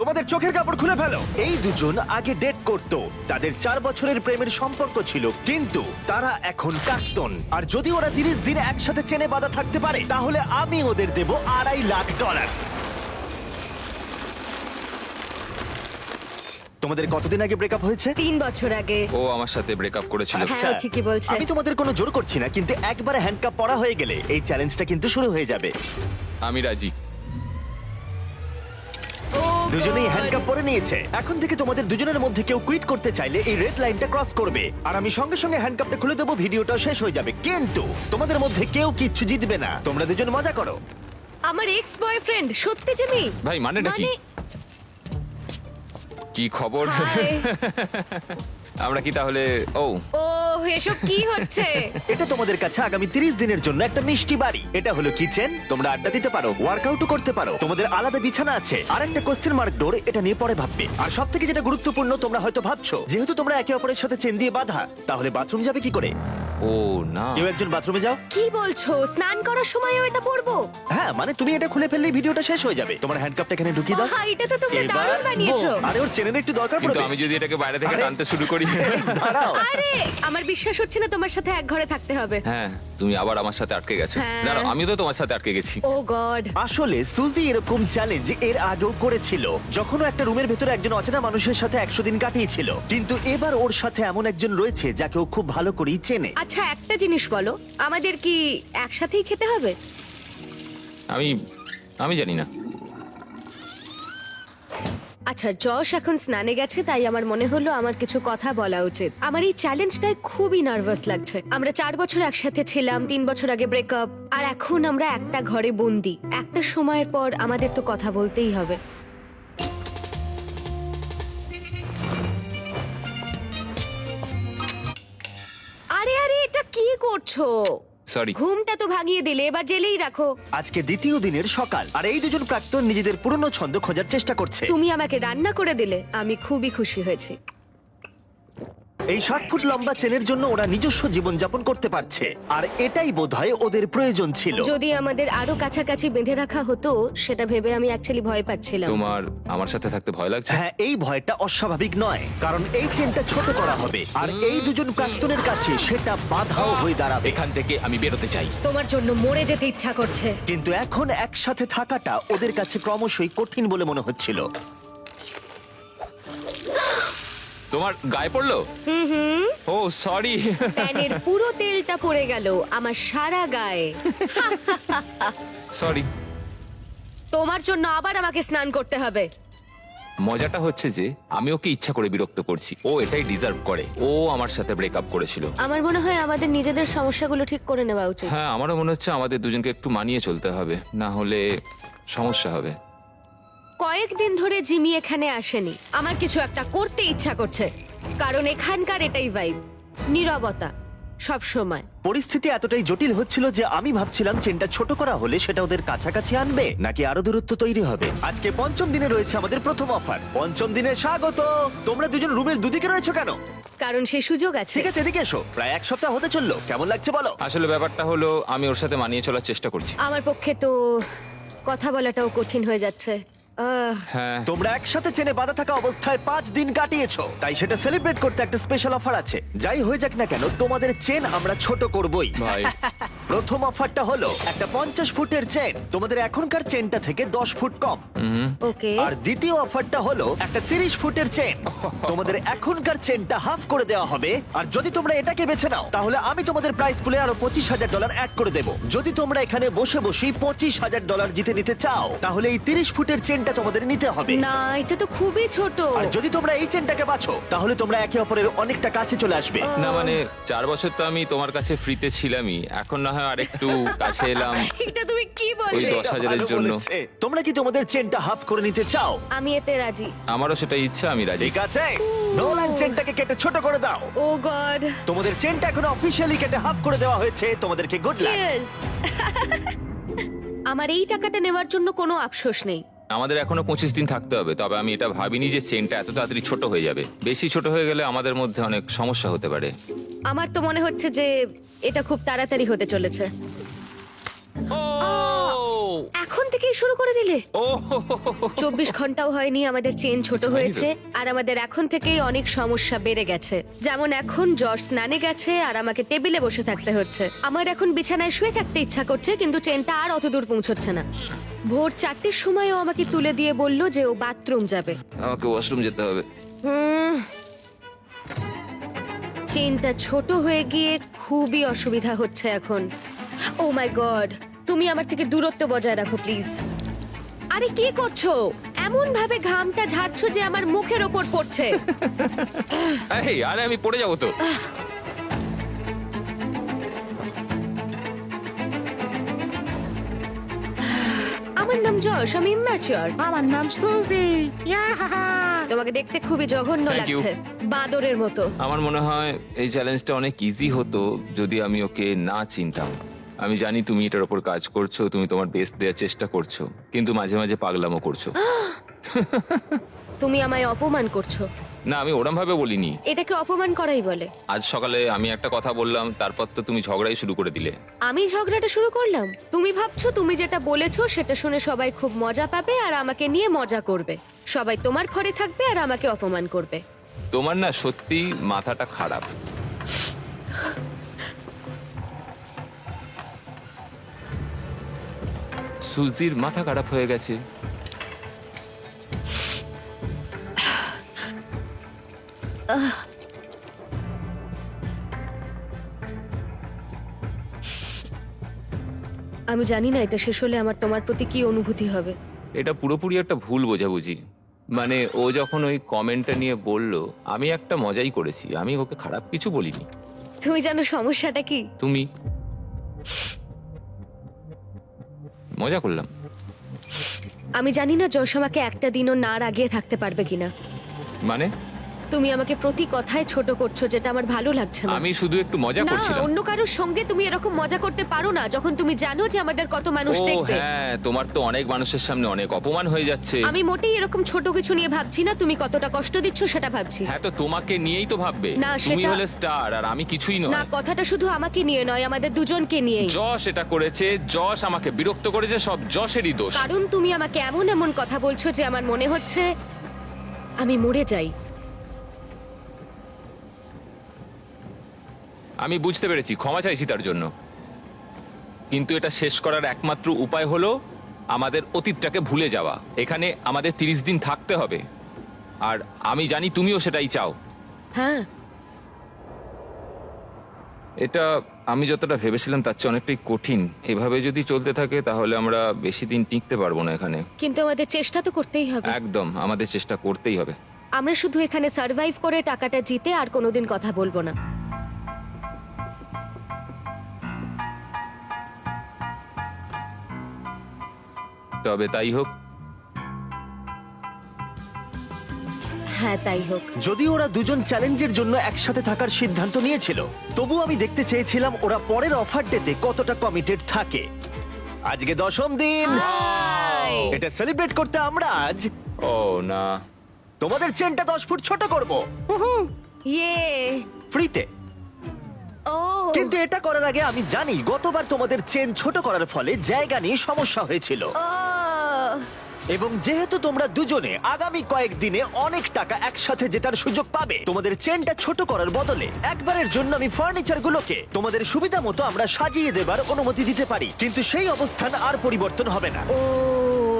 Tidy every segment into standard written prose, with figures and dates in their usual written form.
তোমাদের চোখের কাপড় খুলে ফেলো। এই দুজন আগে ডেট করত, তাদের 4 বছরের প্রেমের সম্পর্ক ছিল, কিন্তু তারা এখন প্রাক্তন। আর যদি ওরা 30 দিন একসাথে চেনে বাঁধা থাকতে পারে, তাহলে আমি ওদের দেব $2.5 লাখ। তোমাদের কতদিন আগে ব্রেকআপ হয়েছে? 3 বছর আগে। ও আমার সাথে ব্রেকআপ করেছিল। হ্যাঁ, ও ঠিকই বলছে। আমি তোমাদের কোনো জোর করছি না, কিন্তু একবারে হ্যান্ডকাপ পরা হয়ে গেলে এই চ্যালেঞ্জটা কিন্তু শুরু হয়ে যাবে। আমি রাজি। ও দুজনেই হ্যান্ডকাপ পরে নিয়েছে। এখন থেকে তোমাদের দুজনের মধ্যে কেউ কুইট করতে চাইলে এই রেড লাইনটা ক্রস করবে, আর আমি সঙ্গে সঙ্গে হ্যান্ডকাপটা খুলে দেবো, ভিডিওটাও শেষ হয়ে যাবে। কিন্তু তোমাদের মধ্যে কেউ কিচ্ছু জিতবে না। তোমরা দুজন মজা করো। আমার এক্স বয়ফ্রেন্ড সত্যি জিমি। ভাই মানেটা কি? কি খবর? হাই। আমরা কি তাহলে? ও এসব কি হচ্ছে? এটা তোমাদের কাছে আগামী 30 দিনের জন্য একটা মিষ্টি বাড়ি। এটা হলো কিচেন, তোমরা আড্ডা দিতে পারো, ওয়ার্কআউটও করতে পারো, তোমাদের আলাদা বিছানা আছে, আর একটা কোশ্চেন মার্ক ডোর, এটা নিয়ে পরে ভাববে। আর সবথেকে যেটা গুরুত্বপূর্ণ, তোমরা হয়তো ভাবছো যেহেতু তোমরা একে অপরের সাথে চেন দিয়ে বাঁধা, তাহলে বাথরুম যাবে কি করে? ও না, কেউ একজন বাথরুমে যাও। কি বলছো? স্নান করার সময়ও এটা পরবো? হ্যাঁ, মানে তুমি এটা খুলে ফেললেই ভিডিওটা শেষ হয়ে যাবে। তোমার হ্যান্ডকাপটা এখানে ঢুকিয়ে দাও। বাহ, এটা তো তুমি এবার দারুণ বানিয়েছো। boom! আরে ওর চেনের একটু দরকার কিন্তু পড়বে। আমি যদি এটাকে বাইরে থেকে আরে- টানতে শুরু করি? দাঁড়াও। আরে আমার বিশ্বাস হচ্ছে না তোমার সাথে এক ঘরে থাকতে হবে। হ্যাঁ, তুমি আবার আমার সাথে আটকে গেছো। হ্যাঁ। না আমিও তো তোমার সাথে আটকে গেছি। ও গড। আসলে সুজি এরকম চ্যালেঞ্জ এর আগেও করেছিল, যখন ও একটা রুমের ভেতরে একজন অচেনা মানুষের সাথে 100 দিন কাটিয়েছিল। কিন্তু এবার ওর সাথে এমন একজন রয়েছে যাকে ও খুব ভালো করেই চেনে। আচ্ছা একটা জিনিস বলো, আমাদের কি একসাথেই খেতে হবে? আমি জানি না। আচ্ছা, যশ এখন স্নানে গেছে, তাই আমার মনে হলো আমার কিছু কথা বলা উচিত। আমার এই চ্যালেঞ্জটায় খুবই নার্ভাস লাগছে। আমরা 4 বছর একসাথে ছিলাম, 3 বছর আগে ব্রেকআপ, আর এখন আমরা একটা ঘরে বন্দি। একটা সময়ের পর আমাদের তো কথা বলতেই হবে। আরে আরে, এটা কি করছো? সরি। ঘুমটা তো ভাগিয়ে দিলে, এবার জেলেই রাখো। আজকে দ্বিতীয় দিনের সকাল, আর এই দুজন প্রাক্তন নিজেদের পুরনো ছন্দ খোঁজার চেষ্টা করছে। তুমি আমাকে রান্না করে দিলে, আমি খুবই খুশি হয়েছি। এই 60 ফুট লম্বা চেনের জন্য ওরা নিজস্ব জীবনযাপন করতে পারছে, আর এটাই বোধহয় ওদের প্রয়োজন ছিল। যদি আমাদের আরো কাছাকাছি বেঁধে রাখা হতো, সেটা ভেবে আমি অ্যাকচুয়ালি ভয় পাচ্ছিলাম। তোমার আমার সাথে থাকতে ভয় লাগছে? হ্যাঁ, এই ভয়টা অস্বাভাবিক নয়, কারণ এই চেনটা ছোট করা হবে, আর এই দুজন প্রাক্তনের কাছে সেটা বাধাও হয়ে দাঁড়াবে। এখান থেকে আমি বেরোতে চাই। তোমার জন্য মরে যেতে ইচ্ছা করছে। কিন্তু এখন একসাথে থাকাটা ওদের কাছে ক্রমশই কঠিন বলে মনে হচ্ছিল। তোমার গায়ে পড়লো? ও সরি। প্যানের পুরো তেলটা পড়ে গেল আমার সারা গায়ে। সরি। তোমার জন্য আবার আমাকে স্নান করতে হবে। মজাটা হচ্ছে যে আমি ওকে ইচ্ছা করে বিরক্ত করছি। ও এটাই ডিজার্ভ করে। ও আমার সাথে ব্রেকআপ করেছিল। আমার মনে হয় আমাদের নিজেদের সমস্যাগুলো ঠিক করে নেওয়া উচিত। হ্যাঁ, আমারও মনে হচ্ছে আমাদের দুজনকে একটু মানিয়ে চলতে হবে, না হলে সমস্যা হবে। কয়েকদিন ধরে জিমি এখানে আসেনি। আমার কিছু একটা করতে ইচ্ছা করছে, কারণ এখানকার এটাই ভাইব, নীরবতা সব সময়। পরিস্থিতি এতটাই জটিল হচ্ছিল যে আমি ভাবছিলাম চেনটা ছোট করা হলে সেটা ওদের কাছাকাছি আনবে, নাকি আরো দূরত্ব তৈরি হবে। আজকে পঞ্চম দিনে রয়েছে আমাদের প্রথম অফার। পঞ্চম দিনে স্বাগত। তোমরা দুজন রুমের দুদিকে রয়েছো কেন? কারণ সেই সুযোগ আছে। ঠিক আছে, এদিকে এসো। প্রায় 1 সপ্তাহ হতে চললো, কেমন লাগছে বলো? আসলে ব্যাপারটা হলো আমি ওর সাথে মানিয়ে চলার চেষ্টা করছি। আমার পক্ষে তো কথা বলাটাও কঠিন হয়ে যাচ্ছে। হ্যাঁ, তোমরা একসাথে চেনে বাঁধা থাকা অবস্থায় 5 দিন কাটিয়েছো, তাই সেটা সেলিব্রেট করতে একটা স্পেশাল অফার আছে। যাই হয়ে যাক না কেন, তোমাদের চেন আমরা ছোট করবই। ভাই। প্রথম অফারটা হলো একটা 50 ফুটের চেন, তোমাদের এখনকার চেনটা থেকে 10 ফুট কম। ওকে। আর দ্বিতীয় অফারটা হলো একটা 30 ফুটের চেন, তোমাদের এখনকার চেনটা হাফ করে দেওয়া হবে। আর যদি তোমরা এটাকে বেছে নাও, তাহলে আমি তোমাদের প্রাইস পুলে আরো $25,000 অ্যাড করে দেবো। যদি তোমরা এখানে বসে বসেই $25,000 জিতে নিতে চাও, তাহলে এই 30 ফুটের চেনটা তোমাদের নিতে হবে। না, এটা তো খুবই ছোট। আর যদি তোমরা এই চেনটাকে বাছো, তাহলে তোমরা একে অপরের অনেকটা কাছে চলে আসবে। না মানে 4 বছর তো আমি তোমার কাছে ফ্রিতে ছিলামই, এখন না হয় আরেকটু কাছে এলাম। এটা তুমি কি ওই বললে? 10,000-এর ভালো জন্য। বলেছে। তোমরা কি তোমাদের চেনটা হাফ করে নিতে চাও? আমি এতে রাজি। আমারও সেটা ইচ্ছা, আমি রাজি। ঠিক আছে, নোলান চেনটাকে কেটে ছোট করে দাও। ও গড। তোমাদের চেনটা এখন অফিশিয়ালি কেটে হাফ করে দেওয়া হয়েছে। তোমাদেরকে গুড লাক। চিয়ার্স। আমার এই টাকাটা নেওয়ার জন্য কোনো আফসোস নেই। আমাদের এখনো 25 দিন থাকতে হবে, তবে আমি এটা ভাবিনি যে চেনটা এত তাড়াতাড়ি ছোট হয়ে যাবে। বেশি ছোট হয়ে গেলে আমাদের মধ্যে অনেক সমস্যা হতে পারে। আমার তো মনে হচ্ছে যে এটা খুব তাড়াতাড়ি হতে চলেছে। এখন থেকে থেকেই শুরু করে দিলে? ও 24 ঘন্টাও হয়নি আমাদের চেন ছোট হয়েছে, আর আমাদের এখন থেকেই অনেক সমস্যা বেড়ে গেছে। যেমন এখন জর্জ স্নানে গেছে আর আমাকে টেবিলে বসে থাকতে হচ্ছে। আমার এখন বিছানায় শুয়ে থাকতে ইচ্ছা করছে, কিন্তু চেনটা আর অত দূর পৌঁছচ্ছে না। ভোর 4টের সময় ও আমাকে তুলে দিয়ে বলল যে ও বাথরুম যাবে। আমাকে ওয়াশরুম যেতে হবে। চেনটা ছোট হয়ে গিয়ে খুবই অসুবিধা হচ্ছে এখন। ও মাই গড, তুমি আমার থেকে দূরত্ব বজায় রাখো প্লিজ। আরে কি করছো? এমন ভাবে ঘামটা ঝাড়ছো যে আমার মুখের ওপর পড়ছে। এই আরে আমি পড়ে যাবো তো। আমার নাম যশ, আমি ইম্যাচিওর। আমার নাম সুজি। তোমাকে দেখতে খুবই জঘন্য Thank you. লাগছে, বাঁদরের মতো। আমার মনে হয় এই চ্যালেঞ্জটা অনেক ইজি হতো যদি আমি ওকে না চিনতাম। আমি জানি তুমি এটার উপর কাজ করছো, তুমি তোমার বেস্ট দেওয়ার চেষ্টা করছো, কিন্তু মাঝে মাঝে পাগলামো করছো। তুমি আমায় অপমান করছো। না, আমি ওরম ভাবে বলিনি। এটাকে অপমান করাই বলে। আজ সকালে আমি একটা কথা বললাম, তারপর তো তুমি ঝগড়াই শুরু করে দিলে। আমি ঝগড়াটা শুরু করলাম? তুমি ভাবছো তুমি যেটা বলেছো সেটা শুনে সবাই খুব মজা পাবে আর আমাকে নিয়ে মজা করবে। সবাই তোমার ঘরে থাকবে আর আমাকে অপমান করবে। তোমার না সত্যি মাথাটা খারাপ। সুজির মাথা খারাপ হয়ে গেছে। আমি জানি না এটা শেষ হলে আমার তোমার প্রতি কি অনুভূতি হবে। এটা পুরোপুরি একটা ভুল বোঝাবুঝি। মানে ও যখন ওই কমেন্টটা নিয়ে বলল, আমি একটা মজাই করেছি, আমি ওকে খারাপ কিছু বলিনি। তুমি জানো সমস্যাটা কি? তুমি মজা করলাম। আমি জানি না যশ আমাকে একটা দিনও না রাগিয়ে থাকতে পারবে কিনা। মানে তুমি আমাকে প্রতি কথায় ছোট করছো, যেটা আমার ভালো লাগছে না। আমি শুধু একটু মজা না, করছিলাম। অন্য কারোর সঙ্গে তুমি এরকম মজা করতে পারো না যখন তুমি জানো যে আমাদের কত মানুষ ও দেখবে। হ্যাঁ, তোমার তো অনেক মানুষের সামনে অনেক অপমান হয়ে যাচ্ছে। আমি মোটেই এরকম ছোট কিছু নিয়ে ভাবছি না। তুমি কতটা কষ্ট দিচ্ছ সেটা ভাবছি। হ্যাঁ, তো তোমাকে নিয়েই তো ভাববে। না, তুমি সেটা- হলে স্টার আর আমি কিছুই না, নয়। কথাটা শুধু আমাকে নিয়ে নয়, আমাদের দুজনকে নিয়েই। যশ এটা করেছে, যশ আমাকে বিরক্ত করেছে, সব যশেরই দোষ। কারণ তুমি আমাকে এমন এমন কথা বলছো যে আমার মনে হচ্ছে আমি মরে যাই। আমি বুঝতে পেরেছি, ক্ষমা চাইছি তার জন্য। কিন্তু এটা শেষ করার একমাত্র উপায় হলো আমাদের অতীতটাকে ভুলে যাওয়া। এখানে আমাদের 30 দিন থাকতে হবে, আর আমি জানি তুমিও সেটাই চাও। হ্যাঁ, এটা আমি যতটা ভেবেছিলাম তার চেয়ে অনেকটাই কঠিন। এভাবে যদি চলতে থাকে তাহলে আমরা বেশি দিন টিকতে পারবো না এখানে। কিন্তু আমাদের চেষ্টা তো করতেই হবে। একদম, আমাদের চেষ্টা করতেই হবে। আমরা শুধু এখানে সার্ভাইভ করে টাকাটা জিতে আর কোনোদিন কথা বলবো না। তবে তাই হোক। হ্যাঁ, তাই হোক। যদিও ওরা দুজন চ্যালেঞ্জের জন্য একসাথে থাকার সিদ্ধান্ত নিয়েছিল, তবু আমি দেখতে চেয়েছিলাম ওরা পরের অফার ডেতে কতটা কমিটেড থাকে। আজকে 10ম দিন। হাই। এটা সেলিব্রেট করতে আমরা আজ ও না, তোমাদের চেনটা 10 ফুট ছোট করব ইয়ে। ফ্রিতে। ও, কিন্তু এটা করার আগে আমি জানি গতবার তোমাদের চেন ছোট করার ফলে জায়গা নিয়ে সমস্যা হয়েছিল, ও, এবং যেহেতু তোমরা দুজনে আগামী কয়েকদিনে অনেক টাকা একসাথে জেতার সুযোগ পাবে, তোমাদের চেনটা ছোট করার বদলে একবারের জন্য আমি ফার্নিচার গুলোকে তোমাদের সুবিধা মতো আমরা সাজিয়ে দেবার অনুমতি দিতে পারি। কিন্তু সেই অবস্থান আর পরিবর্তন হবে না। ও।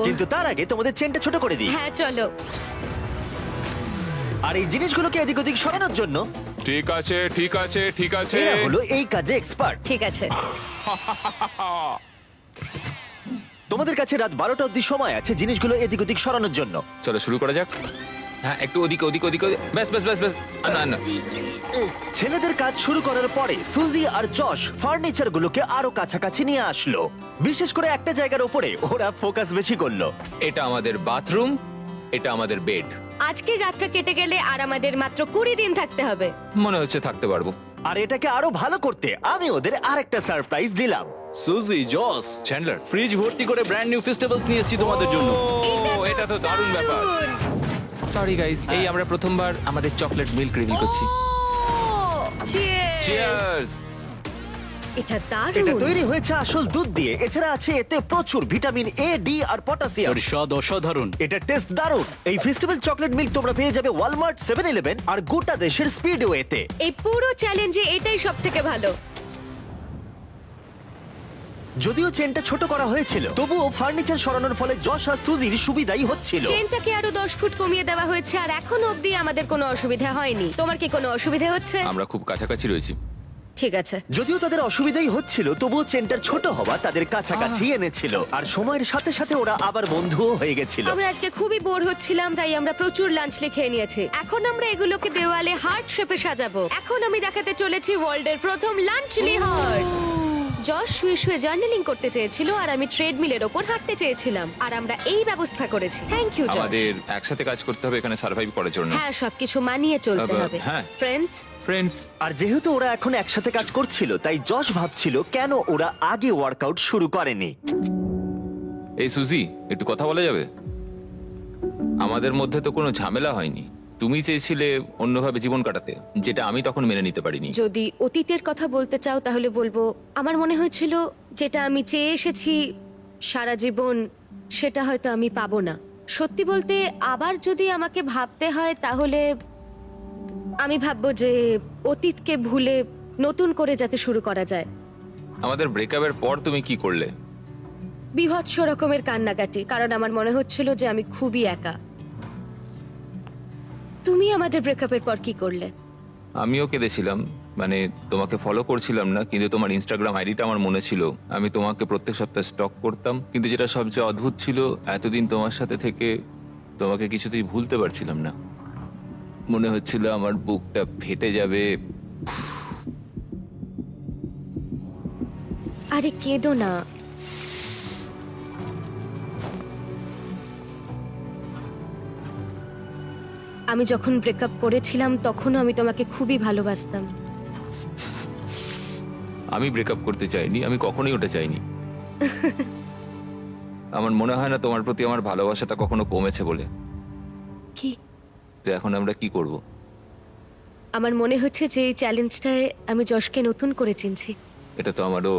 কিন্তু তার আগে তোমাদের চেনটা ছোট করে দিই, হ্যাঁ, চলো। আর এই জিনিসগুলোকে এদিক ওদিক সরানোর জন্য ঠিক আছে ঠিক আছে ঠিক আছে। এরা হলো এই কাজে এক্সপার্ট। ঠিক আছে। তোমাদের কাছে রাত 12টা অব্দি সময় আছে জিনিসগুলো এদিক ওদিক সরানোর জন্য। চলো শুরু করা যাক। হ্যাঁ, একটু ওদিকে ওদিকে ওদিকে। ব্যাস ব্যাস ব্যাস ব্যাস। না না, ছেলেদের কাজ শুরু করার পরে সুজি আর যশ ফার্নিচার গুলোকে আরো কাছাকাছি নিয়ে আসলো। বিশেষ করে একটা জায়গার উপরে ওরা ফোকাস বেশি করলো। এটা আমাদের বাথরুম, এটা আমাদের বেড। আজকের রাতটা কেটে গেলে আর আমাদের মাত্র 20 দিন থাকতে হবে। মনে হচ্ছে থাকতে পারবো। আর এটাকে আরো ভালো করতে আমি ওদের আরেকটা সারপ্রাইজ দিলাম। সুজি, জস, চ্যান্ডলার, ফ্রিজ ভর্তি করে ব্র্যান্ড নিউ ফেস্টিভ্যালস নিয়ে এসেছি তোমাদের জন্য। এটা তো দারুণ ব্যাপার। দারুণ। সরি গাইস, এই আমরা প্রথমবার আমাদের চকলেট মিল্ক রিভিল করছি। ও, cheers! চিয়ার্স। এটা এটা দারুণ। তৈরি হয়েছে আসল দুধ দিয়ে, এছাড়া আছে এতে প্রচুর ভিটামিন এ, ডি আর পটাশিয়াম। এর স্বাদ অসাধারণ। এটা টেস্ট দারুণ। এই ফেস্টিভ্যাল চকলেট মিল্ক তোমরা পেয়ে যাবে ওয়ালমার্ট, 7-Eleven আর গোটা দেশের স্পিডওয়েতে। এই পুরো চ্যালেঞ্জে এটাই সবথেকে ভালো। যদিও চেনটা ছোট করা হয়েছিল, তবুও ফার্নিচার সরানোর ফলে যশ আর সুজির সুবিধাই হচ্ছিল। চেনটাকে আরো 10 ফুট কমিয়ে দেওয়া হয়েছে আর এখনো অবধি আমাদের কোনো অসুবিধা হয়নি। তোমার কি কোনো অসুবিধা হচ্ছে? আমরা খুব কাছাকাছি রয়েছি। ঠিক আছে। যদিও তাদের অসুবিধাই হচ্ছিল, তবুও চেনটার ছোট হওয়া তাদের কাছাকাছি এনেছিল, আর সময়ের সাথে সাথে ওরা আবার বন্ধুও হয়ে গেছিল। আমরা আজকে খুবই বোর হচ্ছিলাম, তাই আমরা প্রচুর লাঞ্চ খেয়ে নিয়েছি। এখন আমরা এগুলোকে দেওয়ালে হার্ট শেপে সাজাবো। এখন আমি দেখাতে চলেছি ওয়ার্ল্ডের প্রথম লাঞ্চলি হার্ট। জশ শুয়ে শুয়ে জার্নালিং করতে চেয়েছিল আর আমি ট্রেডমিলের ওপর হাঁটতে চেয়েছিলাম, আর আমরা এই ব্যবস্থা করেছি। Thank you Josh. আমাদের একসাথে কাজ করতে হবে এখানে সার্ভাইভ করার জন্য। হ্যাঁ, সবকিছু মানিয়ে চলতে হবে। হ্যাঁ। ফ্রেন্ডস, ফ্রেন্ডস, আর যেহেতু ওরা এখন একসাথে কাজ করছিল, তাই যশ ভাবছিল কেন ওরা আগে ওয়ার্কআউট শুরু করেনি। এই সুজি, একটু কথা বলা যাবে? আমাদের মধ্যে তো কোনো ঝামেলা হয়নি। তুমি চেয়েছিলে অন্যভাবে জীবন কাটাতে, যেটা আমি তখন মেনে নিতে পারিনি। যদি অতীতের কথা বলতে চাও তাহলে বলবো আমার মনে হয়েছিল যেটা আমি চেয়ে এসেছি সারা জীবন, সেটা হয়তো আমি পাবো না। সত্যি বলতে আবার যদি আমাকে ভাবতে হয় তাহলে আমি ভাববো যে অতীতকে ভুলে নতুন করে যাতে শুরু করা যায়। আমাদের ব্রেকআপের পর তুমি কি করলে? বীভৎস রকমের কান্নাকাটি, কারণ আমার মনে হচ্ছিল যে আমি খুবই একা। তুমি আমাদের ব্রেকআপের পর কি করলে? আমিও কেঁদেছিলাম, মানে তোমাকে ফলো করছিলাম না, কিন্তু তোমার ইনস্টাগ্রাম আইডিটা আমার মনে ছিল। আমি তোমাকে প্রত্যেক সপ্তাহে স্টক করতাম, কিন্তু যেটা সবচেয়ে অদ্ভুত ছিল, এতদিন তোমার সাথে থেকে তোমাকে কিছুতেই ভুলতে পারছিলাম না। মনে হচ্ছিল আমার বুকটা ফেটে যাবে। আরে কেঁদো না। আমি যখন ব্রেকআপ করেছিলাম তখনও আমি তোমাকে খুবই ভালোবাসতাম। আমি ব্রেকআপ করতে চাইনি, আমি কখনোই ওটা চাইনি। আমার মনে হয় না তোমার প্রতি আমার ভালোবাসাটা কখনো কমেছে বলে। কি? তো এখন আমরা কি করব? আমার মনে হচ্ছে যে এই চ্যালেঞ্জটায় আমি যশকে নতুন করে চিনছি। এটা তো আমারও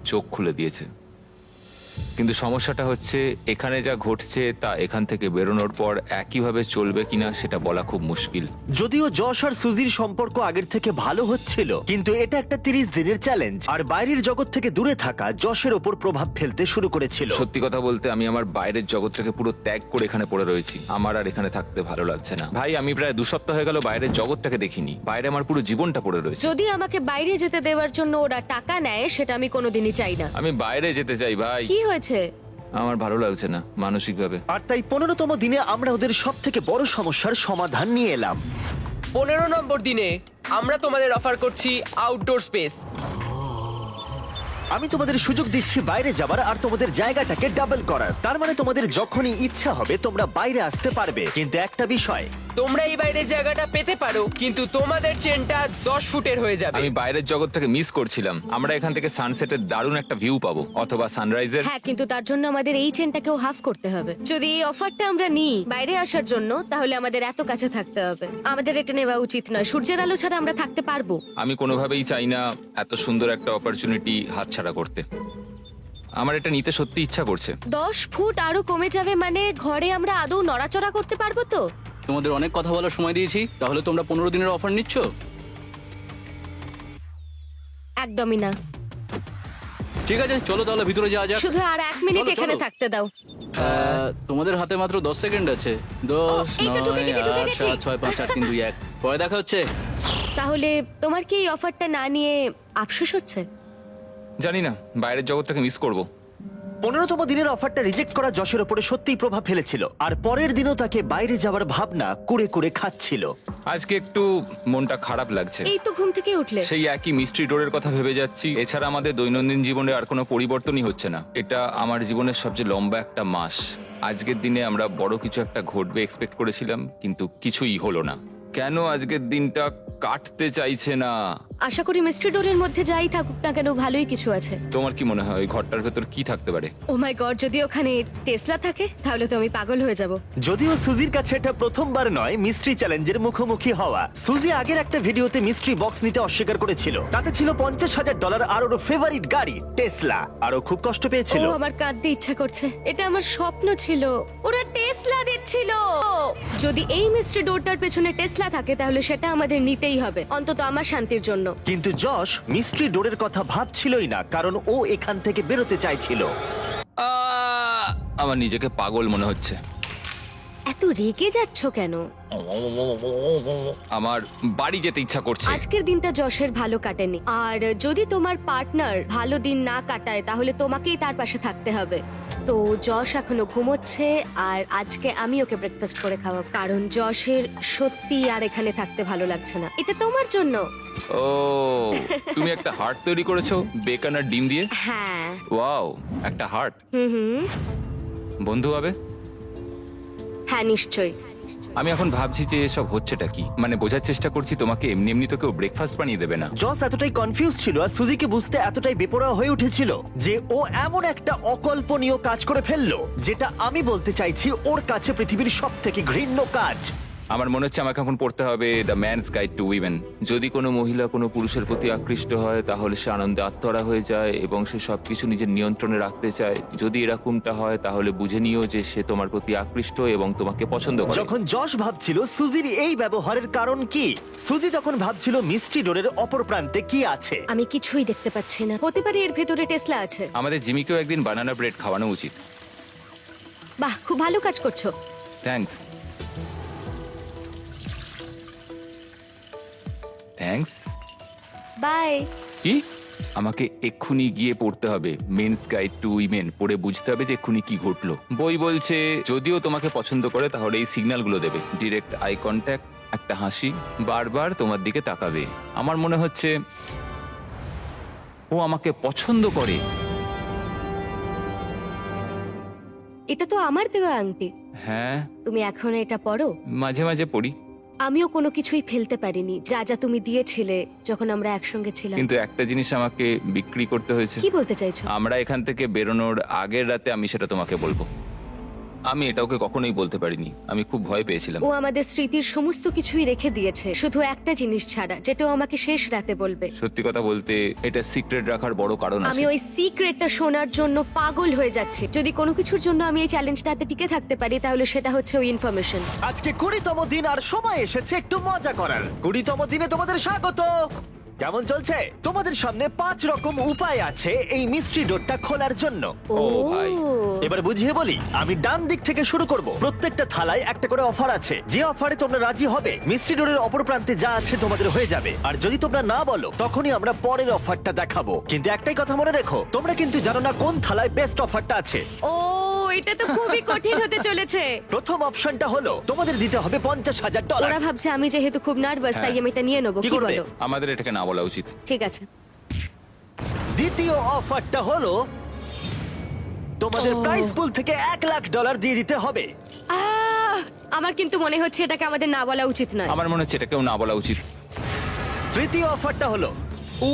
চোখ খুলে দিয়েছে, কিন্তু সমস্যাটা হচ্ছে এখানে যা ঘটছে তা এখান থেকে বেরোনোর পর একইভাবে চলবে কিনা সেটা বলা খুব মুশকিল। যদিও যশ আর সুজির সম্পর্ক আগের থেকে ভালো হচ্ছিল, কিন্তু এটা একটা 30 দিনের চ্যালেঞ্জ, আর বাইরের জগৎ থেকে দূরে থাকা যশের ওপর প্রভাব ফেলতে শুরু করেছিল। সত্যি কথা বলতে আমি আমার বাইরের জগৎটাকে পুরো ত্যাগ করে এখানে পড়ে রয়েছি। আমার আর এখানে থাকতে ভালো লাগছে না। ভাই, আমি প্রায় 2 সপ্তাহ হয়ে গেল বাইরের জগৎটাকে দেখিনি। বাইরে আমার পুরো জীবনটা পড়ে রয়েছে। যদি আমাকে বাইরে যেতে দেওয়ার জন্য ওরা টাকা নেয় সেটা আমি কোনোদিনই চাই না। আমি বাইরে যেতে চাই ভাই। কি হয়েছে? আমার ভালো লাগছে না মানসিকভাবে। আর তাই 15তম দিনে আমরা ওদের সব থেকে বড় সমস্যার সমাধান নিয়ে এলাম। 15 নম্বর দিনে আমরা তোমাদের অফার করছি আউটডোর স্পেস। আমি তোমাদের সুযোগ দিচ্ছি বাইরে যাবার আর তোমাদের জায়গাটাকে ডাবল করার। তার মানে তোমাদের যখনই ইচ্ছা হবে তোমরা বাইরে আসতে পারবে, কিন্তু একটা বিষয়, তোমরা এই বাইরের জায়গাটা পেতে পারো, কিন্তু তোমাদের চেনটা 10 ফুটের হয়ে যাবে। আমি বাইরের জগৎটাকে মিস করছিলাম। আমরা এখান থেকে সানসেটের দারুণ একটা ভিউ পাবো, অথবা সানরাইজের। হ্যাঁ, কিন্তু তার জন্য আমাদের এই চেনটাকেও হাফ করতে হবে। যদি এই অফারটা আমরা নিই বাইরে আসার জন্য, তাহলে আমাদের এত কাছে থাকতে হবে। আমাদের এটা নেওয়া উচিত নয়। সূর্যের আলো ছাড়া আমরা থাকতে পারবো? আমি কোনোভাবেই চাই না এত সুন্দর একটা অপরচুনিটি হাতছাড়া করতে। আমার এটা নিতে সত্যি ইচ্ছা করছে। 10 ফুট আরো কমে যাবে মানে ঘরে আমরা আদৌ নড়াচড়া করতে পারবো তো? তোমাদের অনেক কথা বলার সময় দিয়েছি, তাহলে তোমরা 15 দিনের অফার নিচ্ছ? একদমই না। ঠিক আছে, চলো তাহলে ভিতরে যাওয়া যাক। শুধু আর 1 মিনিট চলো, এখানে চলো। থাকতে দাও। তোমাদের হাতে মাত্র 10 সেকেন্ড আছে। 10, এই তো ঢুকে 9, গেছি, ঢুকে 8, গেছি। 7, 6, 5, 4, 3, 2, 1। পরে দেখা হচ্ছে। তাহলে তোমার কি এই অফারটা না নিয়ে আফসোস হচ্ছে? জানি না, বাইরের জগৎটাকে মিস করব। 15তম দিনের অফারটা রিজেক্ট করা যশের উপরে সত্যিই প্রভাব ফেলেছিল, আর পরের দিনও তাকে বাইরে যাওয়ার ভাবনা কুরে কুরে খাচ্ছিল। আজকে একটু মনটা খারাপ লাগছে। এই তো ঘুম থেকে উঠলে। সেই একই মিস্ট্রি ডোরের কথা ভেবে যাচ্ছি। এছাড়া আমাদের দৈনন্দিন জীবনে আর কোনো পরিবর্তনই হচ্ছে না। এটা আমার জীবনের সবচেয়ে লম্বা একটা মাস। আজকের দিনে আমরা বড় কিছু একটা ঘটবে এক্সপেক্ট করেছিলাম, কিন্তু কিছুই হলো না। কেন আজকের দিনটা কাটতে চাইছে না? আশা করি মিস্ট্রি ডোরের মধ্যে যাই থাকুক না কেন ভালোই কিছু আছে। তোমার কি মনে হয় ওই ঘরটার ভেতর কি থাকতে পারে? ও মাই গড, যদি ওখানে টেসলা থাকে তাহলে তো আমি পাগল হয়ে যাব। যদিও সুজির কাছে এটা প্রথমবার নয় মিস্ট্রি চ্যালেঞ্জের মুখোমুখি হওয়া। সুজি আগের একটা ভিডিওতে মিস্ট্রি বক্স নিতে অস্বীকার করেছিল। তাতে ছিল $50,000 আর ওর ফেভারিট গাড়ি টেসলা। আর ও খুব কষ্ট পেয়েছিল। ও আমার কাঁদতে ইচ্ছা করছে। এটা আমার স্বপ্ন ছিল, ওরা টেসলা দিচ্ছিল। যদি এই মিস্ট্রি ডোরটার পেছনে টেসলা থাকে তাহলে সেটা আমাদের নিতেই হবে, অন্তত আমার শান্তির জন্য। কিন্তু যশ মিস্ট্রি ডোরের কথা ভাবছিলই না, কারণ ও এখান থেকে বেরোতে চাইছিল। আমার নিজেকে পাগল মনে হচ্ছে। এত রেগে যাচ্ছ কেন? আমার বাড়ি যেতে ইচ্ছা করছে। আজকের দিনটা যশের ভালো কাটেনি, আর যদি তোমার পার্টনার ভালো দিন না কাটায় তাহলে তোমাকেই তার পাশে থাকতে হবে। তো যশ এখনো ঘুমোচ্ছে, আর আজকে আমি ওকে ব্রেকফাস্ট করে খাওয়াবো, কারণ যশের সত্যি আর এখানে থাকতে ভালো লাগছে না। এটা তোমার জন্য। ও, তুমি একটা হার্ট তৈরি করেছো বেকন আর ডিম দিয়ে? হ্যাঁ। ওয়াও, একটা হার্ট। হুম। বন্ধু হবে? হ্যাঁ, নিশ্চয়ই। আমি এখন ভাবছি যে এসব হচ্ছেটা কি। মানে বোঝার চেষ্টা করছি তোমাকে এমনি এমনি তো কেউ ব্রেকফাস্ট বানিয়ে দেবে না। জস এতটাই কনফিউজ ছিল আর সুজিকে বুঝতে এতটাই বেপরোয়া হয়ে উঠেছিল যে ও এমন একটা অকল্পনীয় কাজ করে ফেললো, যেটা আমি বলতে চাইছি ওর কাছে পৃথিবীর সবথেকে ঘৃণ্য কাজ। আমার মনে হচ্ছে আমাকে এখন পড়তে হবে the man's guide to women. যদি কোনো মহিলা কোনো পুরুষের প্রতি আকৃষ্ট হয় তাহলে সে আনন্দে আত্মহারা হয়ে যায় এবং সে সবকিছু নিজের নিয়ন্ত্রণে রাখতে চায়। যদি এরকমটা হয় তাহলে বুঝে নিও যে সে তোমার প্রতি আকৃষ্ট এবং তোমাকে পছন্দ করে। যখন যশ ভাবছিল সুজির এই ব্যবহারের কারণ কি, সুজি তখন ভাবছিল মিস্ট্রি ডোরের অপর প্রান্তে কি আছে। আমি কিছুই দেখতে পাচ্ছি না। হতে পারে এর ভেতরে টেসলা আছে। আমাদের জিমিকেও একদিন বানানা ব্রেড খাওয়ানো উচিত। বাহ, খুব ভালো কাজ করছো। থ্যাঙ্কস। থ্যাঙ্কস। বাই। কি? আমাকে এক্ষুনি গিয়ে পড়তে হবে মেন্স গাইড টু উইমেন, পড়ে বুঝতে হবে যে এক্ষুনি কি ঘটলো। বই বলছে যদিও তোমাকে পছন্দ করে তাহলে এই সিগন্যালগুলো দেবে: ডিরেক্ট আই কন্ট্যাক্ট, একটা হাসি, বারবার তোমার দিকে তাকাবে। আমার মনে হচ্ছে ও আমাকে পছন্দ করে। এটা তো আমার দেওয়া আংটি। হ্যাঁ, তুমি এখন এটা পরো? মাঝে মাঝে পড়ি। আমিও কোনো কিছুই ফেলতে পারিনি যা যা তুমি দিয়েছিলে যখন আমরা একসঙ্গে ছিলাম। কিন্তু একটা জিনিস আমাকে বিক্রি করতে হয়েছে। কি বলতে চাইছো? আমরা এখান থেকে বেরোনোর আগের রাতে আমি সেটা তোমাকে বলবো। আমি এটা ওকে কখনোই বলতে পারিনি, আমি খুব ভয় পেয়েছিলাম। ও আমাদের স্মৃতির সমস্ত কিছুই রেখে দিয়েছে, শুধু একটা জিনিস ছাড়া, যেটা ও আমাকে শেষ রাতে বলবে। সত্যি কথা বলতে এটা সিক্রেট রাখার বড় কারণ আছে। আমি ওই সিক্রেটটা শোনার জন্য পাগল হয়ে যাচ্ছি। যদি কোনো কিছুর জন্য আমি এই চ্যালেঞ্জটাতে টিকে থাকতে পারি তাহলে সেটা হচ্ছে ওই ইনফরমেশন। আজকে 20তম দিন আর সময় এসেছে একটু মজা করার। 20তম দিনে তোমাদের স্বাগত। কেমন চলছে? তোমাদের সামনে 5 রকম উপায় আছে এই মিস্ট্রি ডোরটা খোলার জন্য। ও ভাই। এবার বুঝিয়ে বলি, আমি ডান দিক থেকে শুরু করব। প্রত্যেকটা থালায় একটা করে অফার আছে। যে অফারে তোমরা রাজি হবে মিস্ট্রি ডোরের অপর প্রান্তে যা আছে তোমাদের হয়ে যাবে। আর যদি তোমরা না বলো তখনই আমরা পরের অফারটা দেখাবো। কিন্তু একটাই কথা মনে রেখো, তোমরা কিন্তু জানো না কোন থালায় বেস্ট অফারটা আছে। ও, এটা তো খুবই কঠিন হতে চলেছে। প্রথম অপশনটা হলো তোমাদের দিতে হবে $50,000। ওরা ভাবছে আমি যেহেতু খুব নার্ভাস তাই আমি এটা নিয়ে নেবো। কি কি করবে? বলো? আমাদের এটাকে না বলা উচিত। ঠিক আছে। দ্বিতীয় অফারটা হলো তোমাদের প্রাইস পুল থেকে $1,00,000 দিয়ে দিতে হবে। আমার কিন্তু মনে হচ্ছে এটাকে আমাদের না বলা উচিত নয়। আমার মনে হচ্ছে এটাকেও না বলা উচিত। তৃতীয় অফারটা হলো ও,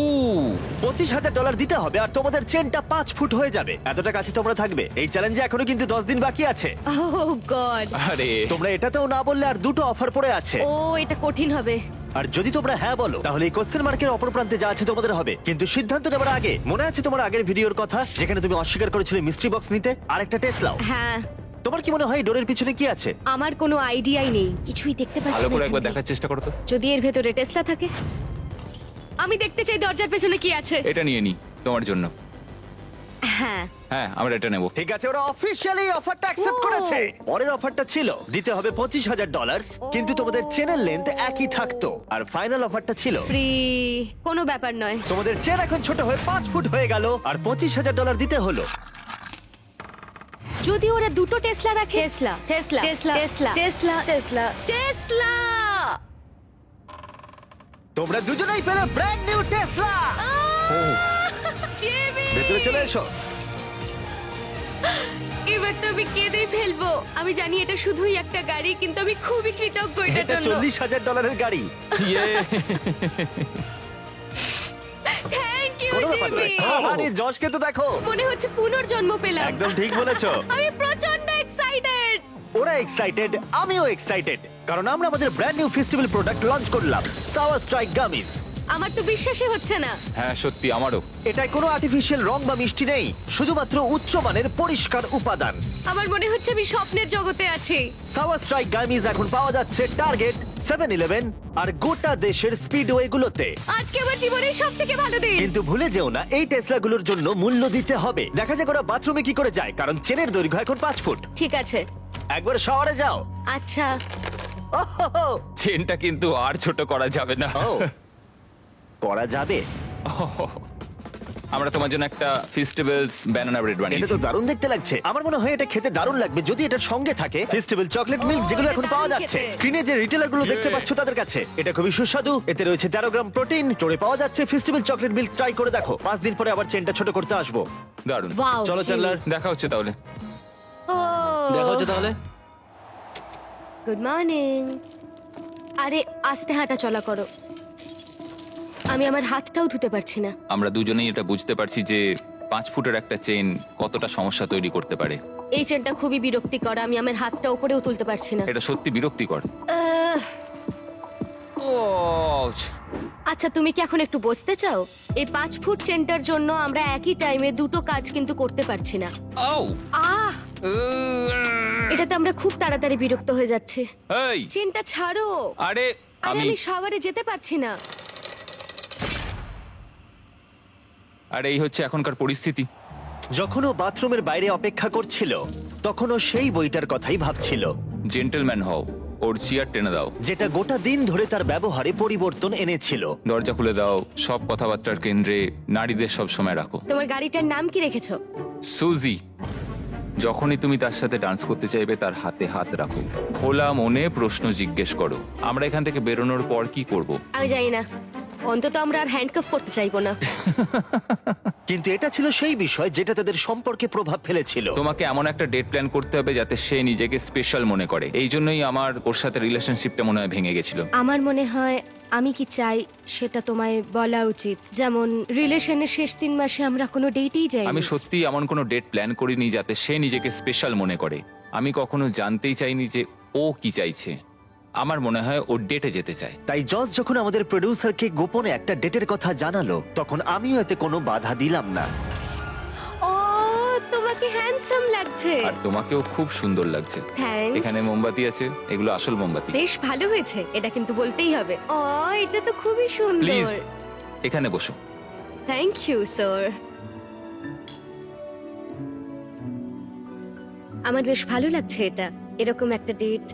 $25,000 দিতে হবে আর তোমাদের চেনটা 5 ফুট হয়ে যাবে। এতটা কাছে তোমরা থাকবে। এই চ্যালেঞ্জে এখনো কিন্তু 10 দিন বাকি আছে। ওহ গড। আরে তোমরা এটাতেও না বললে আর দুটো অফার পড়ে আছে। ও, এটা কঠিন হবে। আর যদি তোমরা হ্যাঁ বলো তাহলে এই কোশ্চেন মার্কের অপর প্রান্তে যা আছে তোমাদের হবে। কিন্তু সিদ্ধান্ত নেবার আগে মনে আছে তোমার আগের ভিডিওর কথা যেখানে তুমি অস্বীকার করেছিলে মিস্ট্রি বক্স নিতে আর একটা টেসলাও? হ্যাঁ। তোমার কি মনে হয় ডোরের পিছনে কি আছে? আমার কোনো আইডিয়াই নেই, কিছুই দেখতে পাচ্ছি ভালো না। করে একবার এখান দেখার থেকে। চেষ্টা করো তো। যদি এর ভেতরে টেসলা থাকে, আমি দেখতে চাই দরজার পেছনে কি আছে। এটা নিয়ে নি তোমার জন্য। হ্যাঁ। হ্যাঁ, আমরা এটা নেব। ঠিক আছে, ওরা অফিশিয়ালি অফারটা অ্যাকসেপ্ট ও। করেছে। পরের অফারটা ছিল দিতে হবে $25,000 কিন্তু তোমাদের চেনের লেন্থ একই থাকতো। আর ফাইনাল অফারটা ছিল ফ্রি। কোনো ব্যাপার নয়। তোমাদের চেন এখন ছোট হয়ে 5 ফুট হয়ে গেল আর $25,000 দিতে হলো। যদি ওরা দুটো টেসলা রাখে। Tesla, Tesla, Tesla, Tesla, Tesla, Tesla, Tesla. তোমরা দুজনেই পেলে ব্র্যান্ড নিউ টেসলা। জেমি! ভেতরে চলে এসো। এবার তো আমি কেঁদেই ফেলবো। আমি জানি এটা শুধুই একটা গাড়ি, কিন্তু আমি খুবই কৃতজ্ঞ এটার এটা জন্য। $40,000 গাড়ি। ইয়ে। আমি আরে যশকে তো দেখো, মনে হচ্ছে পুনর্জন্ম পেলাম। একদম ঠিক বলেছো। আমি প্রচন্ড এক্সাইটেড। ওরা এক্সাইটেড, আমিও এক্সাইটেড, কারণ আমরা আমাদের brand new festival product launch করলাম, সাওয়ার স্ট্রাইক গামিজ। আমার তো বিশ্বাসই হচ্ছে না। হ্যাঁ সত্যি আমারও। এটায় কোনো আর্টিফিশিয়াল রং বা মিষ্টি নেই, শুধুমাত্র উচ্চমানের পরিষ্কার উপাদান। আমার মনে হচ্ছে আমি স্বপ্নের জগতে আছি। সাওয়ার স্ট্রাইক গামিজ এখন পাওয়া যাচ্ছে টার্গেট, 7-Eleven আর গোটা দেশের স্পিডওয়ে গুলোতে। আজকে আমার জীবনের সবথেকে ভালো দিন। কিন্তু ভুলে যেও না, এই টেসলা গুলোর জন্য মূল্য দিতে হবে। দেখা যাক ওরা বাথরুমে কি করে যায়, কারণ চেনের দৈর্ঘ্য এখন 5 ফুট। ঠিক আছে। একবার শাওয়ারে যাও। আচ্ছা, ওহো, চেনটা কিন্তু আর ছোট করা যাবে না। ও, করা যাবে। আমরা তোমার জন্য একটা ফেস্টিভ্যালস ব্যানানা ব্রেড এটা বানিয়েছি। তো দারুণ দেখতে লাগছে। আমার মনে হয় এটা খেতে দারুণ লাগবে যদি এটার সঙ্গে থাকে ফেস্টিভ্যাল চকলেট মিল্ক, যেগুলো এটা এখন পাওয়া দারুণ যাচ্ছে। খেতে। স্ক্রিনে যে রিটেলার গুলো দেখতে পাচ্ছ তাদের কাছে এটা খুবই সুস্বাদু। এতে রয়েছে 13 গ্রাম প্রোটিন। স্টোরে পাওয়া যাচ্ছে ফেস্টিভ্যাল চকলেট মিল্ক, ট্রাই করে দেখো। 5 দিন পরে আবার চেনটা ছোট করতে আসবো। দারুণ। ওয়াও। চলো চ্যান্ডলার। দেখা হচ্ছে তাহলে। ও দেখা হচ্ছে তাহলে। Good morning. আরে আস্তে হাঁটা চলা করো, আমি আমার হাতটাও ধুতে পারছি না। আমরা দুজনেই এটা বুঝতে পারছি যে 5 ফুটের একটা চেন কতটা সমস্যা তৈরি করতে পারে। এই চেনটা খুবই বিরক্তিকর, আমি আমার হাতটা উপরেও তুলতে পারছি না। এটা সত্যি বিরক্তিকর। আহ, আচ্ছা তুমি কি এখন একটু বসতে চাও? এই 5 ফুট চেনটার জন্য আমরা একই টাইমে দুটো কাজ কিন্তু করতে পারছি না। আহ, এটাতে আমরা খুব তাড়াতাড়ি বিরক্ত হয়ে যাচ্ছি। এই চেনটা ছাড়ো। আরে আরে আমি আমি শাওয়ারে যেতে পারছি না। আরে এই হচ্ছে এখনকার পরিস্থিতি। যখন ও বাথরুমের বাইরে অপেক্ষা করছিল তখন ও সেই বইটার কথাই ভাবছিল, জেন্টলম্যান হও, ওর চেয়ার টেনে দাও, যেটা গোটা দিন ধরে তার ব্যবহারে পরিবর্তন এনেছিল। দরজা খুলে দাও, সব কথাবার্তার কেন্দ্রে নারীদের সব সময় রাখো। তোমার গাড়িটার নাম কি রেখেছো? সুজি। যখনই তুমি তার সাথে ডান্স করতে চাইবে তার হাতে হাত রাখো, খোলা মনে প্রশ্ন জিজ্ঞেস করো। আমরা এখান থেকে বেরোনোর পর কি করব? আমি জানি না, অন্তত আমরা আর হ্যান্ডকাফ করতে চাইবো না। কিন্তু এটা ছিল সেই বিষয় যেটা তাদের সম্পর্কে প্রভাব ফেলেছিল। তোমাকে এমন একটা ডেট প্ল্যান করতে হবে যাতে সে নিজেকে স্পেশাল মনে করে। এই জন্যই আমার ওর সাথে রিলেশনশিপটা মনে হয় ভেঙে গেছিল। আমার মনে হয় আমি কি চাই সেটা তোমায় বলা উচিত। যেমন রিলেশনের শেষ 3 মাসে আমরা কোনো ডেটেই যাইনি। আমি সত্যি এমন কোনো ডেট প্ল্যান করিনি যাতে সে নিজেকে স্পেশাল মনে করে। আমি কখনো জানতেই চাইনি যে ও কি চাইছে। আমার মনে হয় ও ডেটে যেতে চায়। তাই জজ যখন আমাদের প্রোডিউসারকে গোপনে একটা ডেটের কথা জানালো তখন আমিও এতে কোনো বাধা দিলাম না। ও তোমাকে হ্যান্ডসাম লাগছে। আর তোমাকেও খুব সুন্দর লাগছে। থ্যাঙ্কস। এখানে মোমবাতি আছে, এগুলো আসল মোমবাতি। বেশ ভালো হয়েছে, এটা কিন্তু বলতেই হবে। ও এটা তো খুবই প্লিজ সুন্দর। এখানে বসো। Thank you sir. আমার বেশ ভালো লাগছে এটা, এরকম একটা ডেট।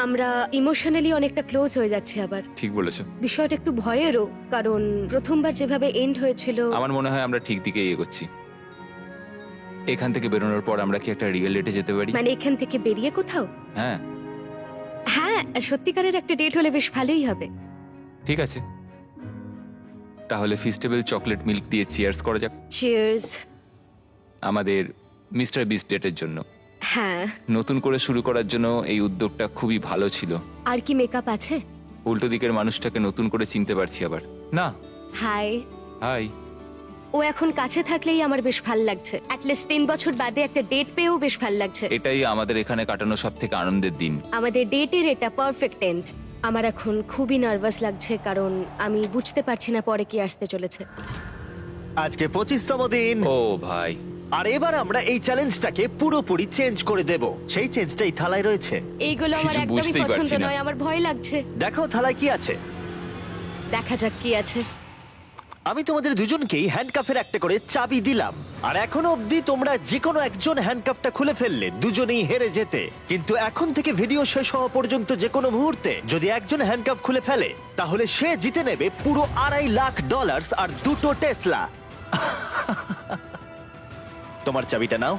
আমরা ইমোশনালি অনেকটা ক্লোজ হয়ে যাচ্ছি আবার। ঠিক বলেছো। বিষয়টা একটু ভয়েরও, কারণ প্রথমবার যেভাবে এন্ড হয়েছিল। আমার মনে হয় আমরা ঠিক দিকে এগোচ্ছি। এখান থেকে বেরোনোর পর আমরা কি একটা রিয়েল ডেটে যেতে পারি? মানে এখান থেকে বেরিয়ে কোথাও? হ্যাঁ হ্যাঁ, সত্যিকারের একটা ডেট হলে বেশ ভালোই হবে। ঠিক আছে, তাহলে ফেস্টিভ্যাল চকলেট মিল্ক দিয়ে চিয়ার্স করা যাক চিয়ার্স। আমাদের মিস্টার বিস্ট ডেটের জন্য। হ্যাঁ। নতুন করে শুরু করার জন্য এই উদ্যোগটা খুবই ভালো ছিল। আর কি মেকআপ আছে? উল্টো দিকের মানুষটাকে নতুন করে চিনতে পারছি আবার। না হাই। হাই। ও এখন কাছে থাকলেই আমার বেশ ভাল লাগছে। অ্যাটলিস্ট 3 বছর বাদে একটা ডেট পেয়েও বেশ ভাল লাগছে। এটাই আমাদের এখানে কাটানো সব থেকে আনন্দের দিন। আমাদের ডেটের এটা পারফেক্ট এন্ড। আমার এখন খুবই নার্ভাস লাগছে, কারণ আমি বুঝতে পারছি না পরে কি আসতে চলেছে। আজকে 25তম দিন। ও ভাই, আর এবার আমরা এই চ্যালেঞ্জটাকে পুরোপুরি চেঞ্জ করে দেব। সেই চেঞ্জটাই থালায় রয়েছে। এইগুলো আমার কিছু একদমই বুঝতেই পছন্দ পারছি না। নয়, আমার ভয় লাগছে। দেখো থালায় কি আছে। দেখা যাক কি আছে। আমি তোমাদের দুজনকেই হ্যান্ডকাফের একটা করে চাবি দিলাম, আর এখনো অবধি তোমরা যে কোনো একজন হ্যান্ডকাফটা খুলে ফেললে দুজনেই হেরে যেতে। কিন্তু এখন থেকে ভিডিও শেষ হওয়া পর্যন্ত যে কোনো মুহূর্তে যদি একজন হ্যান্ডকাফ খুলে ফেলে তাহলে সে জিতে নেবে পুরো $2.5 লাখ আর 2টো টেসলা। তোমার চাবিটা নাও।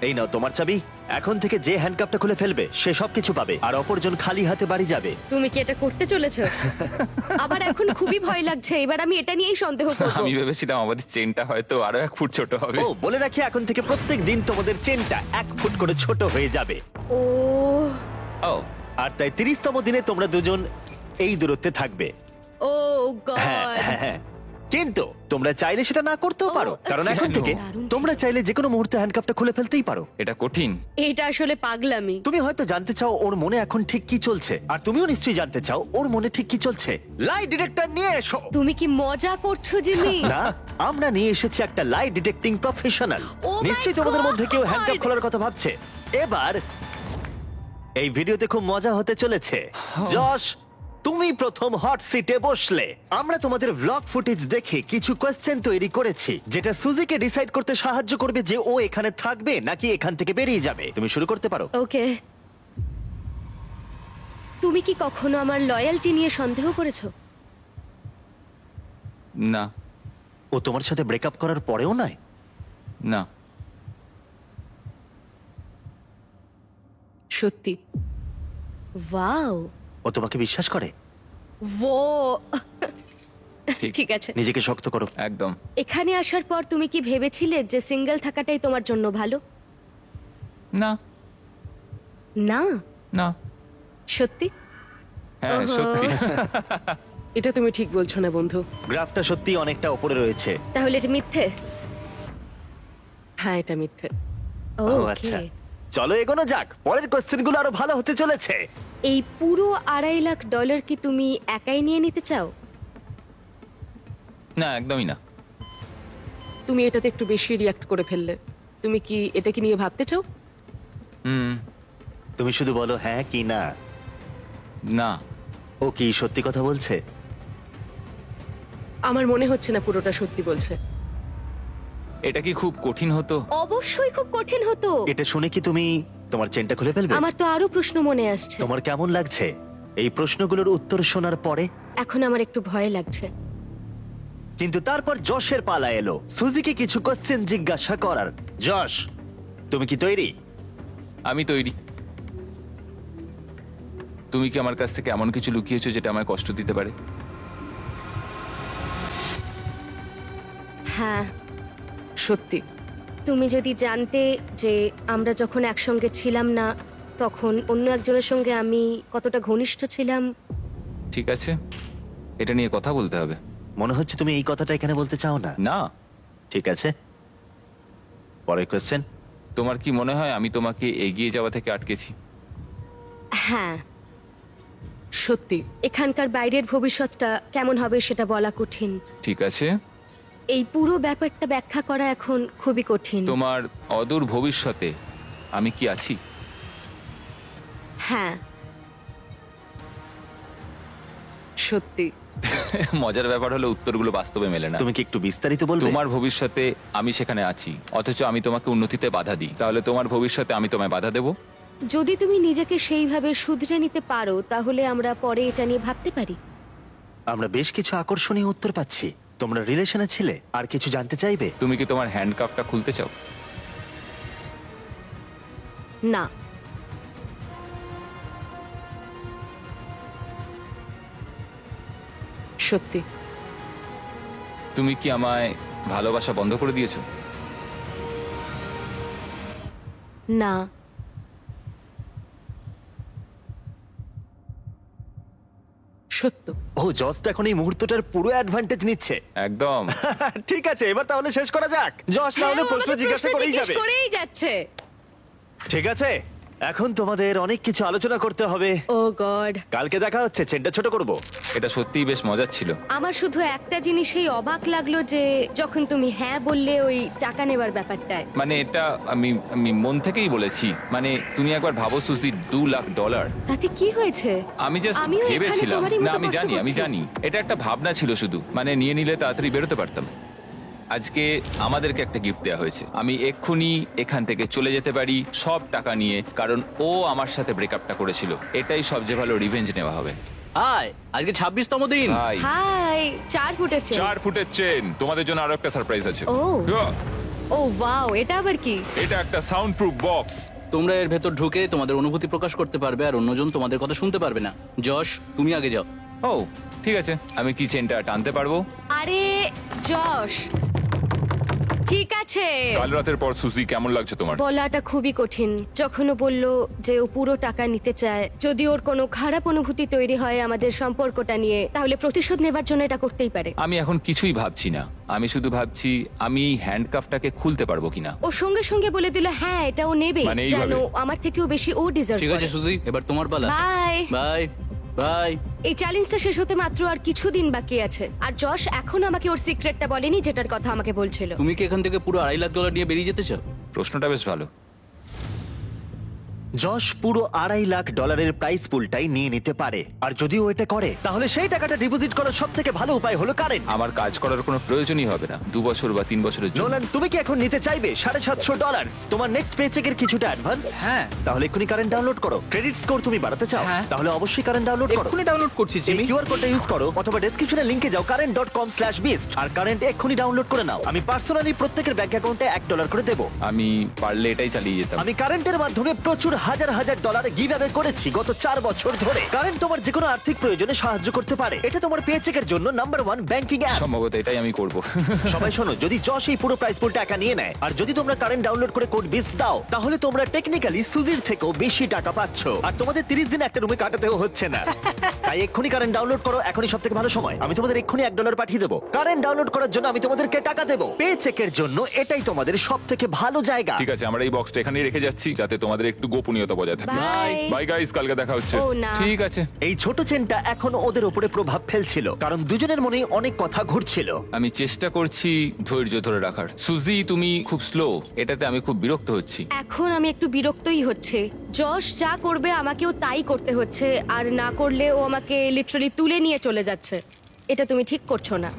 এই নাও তোমার চাবি। এখন থেকে যে হ্যান্ডকাফটা খুলে ফেলবে সে সবকিছু পাবে, আর অপরজন খালি হাতে বাড়ি যাবে। তুমি কি এটা করতে চলেছো? আবার এখন খুবই ভয় লাগছে, এবার আমি এটা নিয়েই সন্দেহ করব। আমি ভেবেছিলাম আমাদের চেনটা হয়তো আরো 1 ফুট ছোট হবে। ও বলে রাখি, এখন থেকে প্রত্যেক দিন তোমাদের চেনটা 1 ফুট করে ছোট হয়ে যাবে। ও ও আর তাই 30তম দিনে তোমরা দুজন এই দূরত্বে থাকবে। ও হ্যাঁ, গড। হ্যাঁ, হ্যাঁ। কিন্তু তোমরা চাইলে সেটা না করতেও পারো, কারণ এখন কেন? থেকে তোমরা চাইলে যে কোনো মুহূর্তে হ্যান্ডকাপটা খুলে ফেলতেই পারো। এটা কঠিন। এটা আসলে পাগলামি। তুমি হয়তো জানতে চাও ওর মনে এখন ঠিক কি চলছে, আর তুমিও নিশ্চয়ই জানতে চাও ওর মনে ঠিক কি চলছে। লাই ডিটেক্টর নিয়ে এসো। তুমি কি মজা করছো জিমি? না, আমরা নিয়ে এসেছি একটা লাই ডিটেক্টিং প্রফেশনাল। Oh my নিশ্চয়ই তোমাদের God! মধ্যে কেউ হ্যান্ডকাপ খোলার কথা ভাবছে। এবার এই ভিডিওতে খুব মজা হতে চলেছে। যশ, তুমি প্রথম হট সিটে বসলে। আমরা তোমাদের ব্লগ ফুটেজ দেখে কিছু কোয়েশ্চেন তৈরি করেছি, যেটা সুজিকে ডিসাইড করতে সাহায্য করবে যে ও এখানে থাকবে নাকি এখান থেকে বেরিয়ে যাবে। তুমি শুরু করতে পারো। ওকে। তুমি কি কখনো আমার লয়্যালটি নিয়ে সন্দেহ করেছো? না। ও তোমার সাথে ব্রেকআপ করার পরেও নয়? না। সত্যি? ওয়াও। ও তোমাকে বিশ্বাস করে? ও ঠিক। ঠিক আছে। নিজেকে শক্ত করো। একদম। এখানে আসার পর তুমি কি ভেবেছিলে যে সিঙ্গেল থাকাটাই তোমার জন্য ভালো? না। না। না। সত্যি? হ্যাঁ, ওহো। সত্যি। এটা তুমি ঠিক বলছো না বন্ধু। গ্রাফটা সত্যি অনেকটা উপরে রয়েছে। তাহলে এটা মিথ্যে? হ্যাঁ, এটা মিথ্যে। ও আচ্ছা, চলো এগোনো যাক। পরের কোশ্চেনগুলো আরো ভালো হতে চলেছে। এই পুরো $2.5 লাখ কি তুমি একাই নিয়ে নিতে চাও? না, একদমই না। তুমি এটাতে একটু বেশি রিয়াক্ট করে ফেললে। তুমি কি এটাকে নিয়ে ভাবতে চাও? হুম। তুমি শুধু বলো হ্যাঁ কি না। না। ও কি সত্যি কথা বলছে? আমার মনে হচ্ছে না পুরোটা সত্যি বলছে। এটা কি খুব কঠিন হতো? অবশ্যই খুব কঠিন হতো। এটা শুনে কি তুমি তোমার চেনটা খুলে ফেলবে? আমার তো আরো প্রশ্ন মনে আসছে। তোমার কেমন লাগছে এই প্রশ্নগুলোর উত্তর শোনার পরে? এখন আমার একটু ভয় লাগছে। কিন্তু তারপর যশের পালা এলো সুজিকে কিছু কোশ্চেন জিজ্ঞাসা করার। যশ, তুমি কি তৈরি? আমি তৈরি। তুমি কি আমার কাছ থেকে এমন কিছু লুকিয়েছো যেটা আমায় কষ্ট দিতে পারে? হ্যাঁ। সত্যি? তুমি যদি জানতে যে আমরা যখন একসঙ্গে ছিলাম না তখন অন্য একজনের সঙ্গে আমি কতটা ঘনিষ্ঠ ছিলাম। ঠিক আছে, এটা নিয়ে কথা বলতে হবে। মনে হচ্ছে তুমি এই কথাটা এখানে বলতে চাও না। না। ঠিক আছে, পরের কোশ্চেন। তোমার কি মনে হয় আমি তোমাকে এগিয়ে যাওয়া থেকে আটকেছি? হ্যাঁ। সত্যি? এখানকার বাইরের ভবিষ্যৎটা কেমন হবে সেটা বলা কঠিন। ঠিক আছে। এই পুরো ব্যাপারটা ব্যাখ্যা করা এখন খুবই কঠিন। তোমার অদূর ভবিষ্যতে আমি কি আছি? হ্যাঁ। সত্যি? মজার ব্যাপার হলো উত্তরগুলো বাস্তবে মেলে না। তুমি কি একটু বিস্তারিত বলবে? তোমার ভবিষ্যতে আমি সেখানে আছি, অথচ আমি তোমাকে উন্নতিতে বাধা দিই। তাহলে তোমার ভবিষ্যতে আমি তোমায় বাধা দেব? যদি তুমি নিজেকে সেইভাবে শুধরে নিতে পারো তাহলে আমরা পরে এটা নিয়ে ভাবতে পারি। আমরা বেশ কিছু আকর্ষণীয় উত্তর পাচ্ছি। তোমরা রিলেশনে ছিলে, আর কিছু জানতে চাইবে? তুমি কি তোমার হ্যান্ডকাফটা খুলতে চাও? না। সত্যি? তুমি কি আমায় ভালোবাসা বন্ধ করে দিয়েছো? না। সত্য? ও জস তো এখন এই মুহূর্তটার পুরো অ্যাডভান্টেজ নিচ্ছে। একদম। ঠিক আছে, এবার তাহলে শেষ করা যাক। যশ না হলে হ্যাঁ, ও প্রশ্ন আমাকে জিজ্ঞাসা করেই জিজ্ঞেস যাবে। করেই যাচ্ছে। ঠিক আছে, এখন তোমাদের অনেক কিছু আলোচনা করতে হবে। ও গড। কালকে দেখা হচ্ছে, চেনটা ছোট করব। এটা সত্যিই বেশ মজার ছিল। আমার শুধু একটা জিনিসেই অবাক লাগলো যে যখন তুমি হ্যাঁ বললে ওই টাকা নেবার ব্যাপারটায়। মানে এটা আমি আমি মন থেকেই বলেছি। মানে তুমি একবার ভাবো সুজি, $2 লাখ। তাতে কি হয়েছে? আমি জাস্ট আমিও এখানে ভেবেছিলাম। তোমারই না, মতো আমি কষ্ট জানি, আমি করছি। জানি এটা একটা ভাবনা ছিল শুধু। মানে নিয়ে নিলে তাড়াতাড়ি বেরোতে পারতাম। আজকে আমাদেরকে একটা গিফট দেওয়া হয়েছে। আমি এক্ষুনি এখান থেকে চলে যেতে পারি সব টাকা নিয়ে, কারণ ও আমার সাথে ব্রেকআপটা করেছিল। এটাই সবচেয়ে ভালো রিভেঞ্জ নেওয়া হবে। হাই, আজকে 26তম দিন। ভাই, হাই। 4 ফুটের চেন। 4 ফুটের চেন। তোমাদের জন্য আরো একটা সারপ্রাইজ আছে। ও। ও ওয়াও, এটা আবার কি? এটা একটা সাউন্ড প্রুফ বক্স। তোমরা এর ভেতর ঢুকে তোমাদের অনুভূতি প্রকাশ করতে পারবে, আর অন্যজন তোমাদের কথা শুনতে পারবে না। যশ, তুমি আগে যাও। ও ঠিক আছে, আমি কি চেনটা টানতে পারবো? আরে যশ, ঠিক আছে। কাল রাতের পর সুজি কেমন লাগছে তোমার? বলাটা খুবই কঠিন। যখন ও বলল যে ও পুরো টাকা নিতে চায়, যদি ওর কোনো খারাপ অনুভূতি তৈরি হয় আমাদের সম্পর্কটা নিয়ে, তাহলে প্রতিশোধ নেবার জন্য এটা করতেই পারে। আমি এখন কিছুই ভাবছি না, আমি শুধু ভাবছি আমি হ্যান্ডকাফটাকে খুলতে পারবো কিনা। ও সঙ্গে সঙ্গে বলে দিল হ্যাঁ এটা ও নেবে, মানে এইভাবে? জানো আমার থেকেও বেশি ও ডিজার্ভ ঠিক আছে করে। সুজি, এবার তোমার পালা। বাই। Bye bye. এই চ্যালেঞ্জটা শেষ হতে মাত্র আর কিছুদিন বাকি আছে, আর যশ এখন আমাকে ওর সিক্রেটটা বলেনি যেটার কথা আমাকে বলছিল। তুমি কি এখান থেকে পুরো $2.5 লাখ নিয়ে বেরিয়ে যেতে চাও? প্রশ্নটা বেশ ভালো। যশ পুরো $2.5 লাখ প্রাইস পুলটাই নিয়ে নিতে পারে, আর যদি ও এটা করে তাহলে সেই টাকাটা ডিপোজিট করার সব থেকে ভালো উপায় হলো কারেন্ট। আমার কাজ করার কোনো প্রয়োজনই হবে না 2 বছর বা 3 বছরের জন্য। নোলান, তুমি কি এখন নিতে চাইবে $750 তোমার নেক্সট পেচেকের কিছুটা অ্যাডভান্স? হ্যাঁ। তাহলে এক্ষুনি কারেন্ট ডাউনলোড করো। ক্রেডিট স্কোর তুমি বাড়াতে চাও? হ্যাঁ। তাহলে অবশ্যই কারেন্ট ডাউনলোড করো। এক্ষুনি ডাউনলোড করছি এই জিমি। কিউআর কোডটা ইউজ করো অথবা ডেসক্রিপশনে লিংকে যাও current.com/beast আর কারেন্ট এক্ষুনি ডাউনলোড করে নাও। আমি পার্সোনালি প্রত্যেকের ব্যাংক অ্যাকাউন্টে $1 করে দেব। আমি পারলে এটাই চালিয়ে যেতাম। আমি কারেন্টের মাধ্যমে প্রচুর হাজার হাজার ডলার গিভঅ্যাওয়ে করেছি গত 4 বছর ধরে। কারেন্ট তোমার যে কোনো আর্থিক প্রয়োজনে সাহায্য করতে পারে। এটা তোমার পেচেকের জন্য নাম্বার 1 ব্যাংকিং অ্যাপ। সম্ভবত এটাই আমি করব। সবাই শোনো, যদি যশ এই পুরো প্রাইস পুলটা একা নিয়ে নেয় আর যদি তোমরা কারেন্ট ডাউনলোড করে কোড বিস্ট দাও, তাহলে তোমরা টেকনিক্যালি সুজির থেকেও বেশি টাকা পাচ্ছ, আর তোমাদের 30 দিন একটা রুমে কাটাতেও হচ্ছে না। তাই এক্ষুনি কারেন্ট ডাউনলোড করো, এখনই সবথেকে ভালো সময়। আমি তোমাদের এক্ষুনি $1 পাঠিয়ে দেবো। কারেন্ট ডাউনলোড করার জন্য আমি তোমাদেরকে টাকা দেবো। পে চেকের জন্য এটাই তোমাদের সবথেকে ভালো জায়গা। ঠিক আছে, আমরা এই বক্সটা এখানেই রেখে যাচ্ছি যাতে তোমাদের একটু গোপনীয়তা বজায় থাকে। বাই। বাই গাইস, কালকে দেখা হচ্ছে। ও না। ঠিক আছে। এই ছোট চেনটা এখন ওদের উপরে প্রভাব ফেলছিল, কারণ দুজনের মনেই অনেক কথা ঘুরছিল। আমি চেষ্টা করছি ধৈর্য ধরে রাখার। সুজি, তুমি খুব স্লো, এটাতে আমি খুব বিরক্ত হচ্ছি। এখন আমি একটু বিরক্তই হচ্ছে। যশ যা করবে আমাকেও তাই করতে হচ্ছে, আর না করলে ও আমাকে লিটারালি তুলে নিয়ে চলে যাচ্ছে। এটা তুমি ঠিক করছো না।